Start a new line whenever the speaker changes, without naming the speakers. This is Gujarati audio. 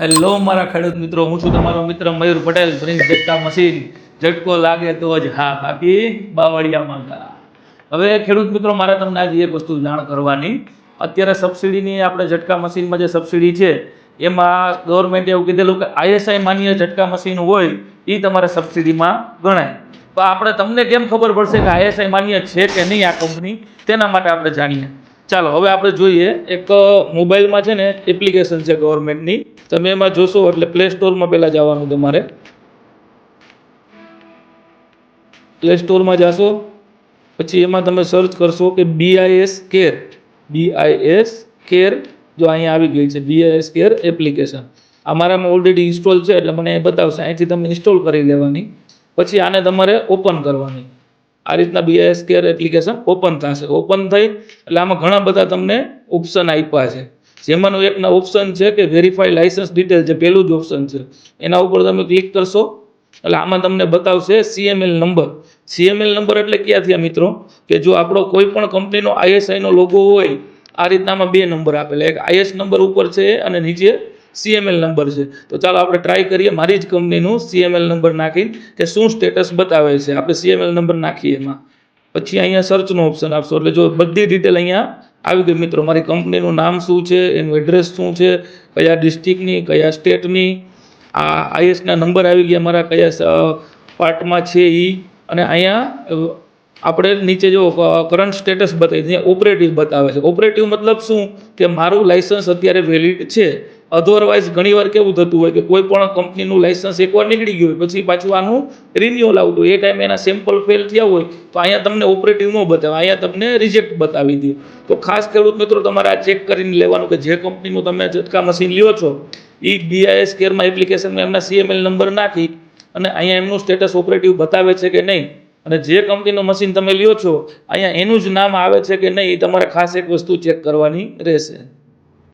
હેલો મારા ખેડૂત મિત્રો, હું છું તમારો મિત્ર મયુર પટેલ. બ્રિંગ ઝટકા મશીન, ઝટકો લાગે તો જ હા, બાકી બાવળિયામાં ગા. હવે ખેડૂત મિત્રો, મારે તમને આજે એક વસ્તુ જાણ કરવાની. અત્યારે સબસિડીની આપણે ઝટકા મશીનમાં જે સબસિડી છે એમાં ગવર્મેન્ટે એવું કીધેલું કે આઈએસઆઈ માન્ય ઝટકા મશીન હોય એ તમારે સબસિડીમાં ગણાય. તો આપણે તમને કેમ ખબર પડશે કે આઈએસઆઈ માન્ય છે કે નહીં આ કંપની, તેના માટે આપણે જાણીએ. ચાલો હવે આપણે જોઈએ. એક મોબાઈલમાં છે ને એપ્લિકેશન છે ગવર્મેન્ટની, તમે એમાં જોશો એટલે પ્લે સ્ટોરમાં પહેલાં જવાનું. તમારે પ્લે સ્ટોરમાં જાશો, પછી એમાં તમે સર્ચ કરશો કે BIS કેર. જો અહીંયા આવી ગઈ છે BIS કેર એપ્લિકેશન. અમારામાં ઓલરેડી ઇન્સ્ટોલ છે એટલે મને એ બતાવશે. અહીંથી તમે ઇન્સ્ટોલ કરી લેવાની, પછી આને તમારે ઓપન કરવાની. આ રીતના BIS કેર એપ્લિકેશન ઓપન થશે. ઓપન થઈ એટલે આમાં ઘણા બધા તમને ઓપ્શન આપ્યા છે. જેમાંનું એકના ઓપ્શન છે કે વેરીફાઈ લાઇસન્સ ડિટેલ, જે પહેલું જ ઓપ્શન છે એના ઉપર તમે ક્લિક કરશો એટલે આમાં તમને બતાવશે CML નંબર. CML નંબર એટલે ક્યાં થયા મિત્રો, કે જો આપણો કોઈ પણ કંપનીનો આઈએસઆઈનો લોગો હોય આ રીતનામાં બે નંબર આપેલા, એક IS નંબર ઉપર છે અને નીચે CML નંબર છે. તો ચાલો આપણે ટ્રાય કરીએ મારી જ કંપનીનું CML નંબર નાખીને કે શું સ્ટેટસ બતાવે છે. આપણે CML નંબર નાખીએ એમાં, પછી અહીંયા સર્ચનો ઓપ્શન આપશો એટલે જો બધી ડિટેલ અહીંયા આવી ગઈ મિત્રો. મારી કંપનીનું નામ શું છે, એનું એડ્રેસ શું છે, કયા ડિસ્ટ્રિક્ટની, કયા સ્ટેટની, આ ISના નંબર આવી ગયા મારા, કયા પાર્ટમાં છે એ. અને અહીંયા આપણે નીચે જો કરંટ સ્ટેટસ બતાવી, અહીંયા ઓપરેટિવ બતાવે છે. ઓપરેટિવ મતલબ શું, કે મારું લાઇસન્સ અત્યારે વેલિડ છે. અધરવાઇઝ ઘણીવાર કેવું થતું હોય કે કોઈ પણ કંપનીનું લાઇસન્સ એકવાર નીકળી ગયું હોય પછી પાછું આનું રિન્યુઅલ આવતું હોય, એ ટાઈમે એના સેમ્પલ ફેલ થયા હોય તો અહીંયા તમને ઓપરેટિવ ન બતાવે, અહીંયા તમને રિજેક્ટ બતાવી દે. તો ખાસ ખેડૂત મિત્રો, તમારે આ ચેક કરીને લેવાનું કે જે કંપનીનું તમે ઝટકા મશીન લ્યો છો એ BIS કેરમાં એપ્લિકેશનમાં એમના CML નંબર નાખી અને અહીંયા એમનું સ્ટેટસ ઓપરેટિવ બતાવે છે કે નહીં, અને જે કંપનીનું મશીન તમે લ્યો છો અહીંયા એનું જ નામ આવે છે કે નહીં, એ તમારે ખાસ એક વસ્તુ ચેક કરવાની રહેશે.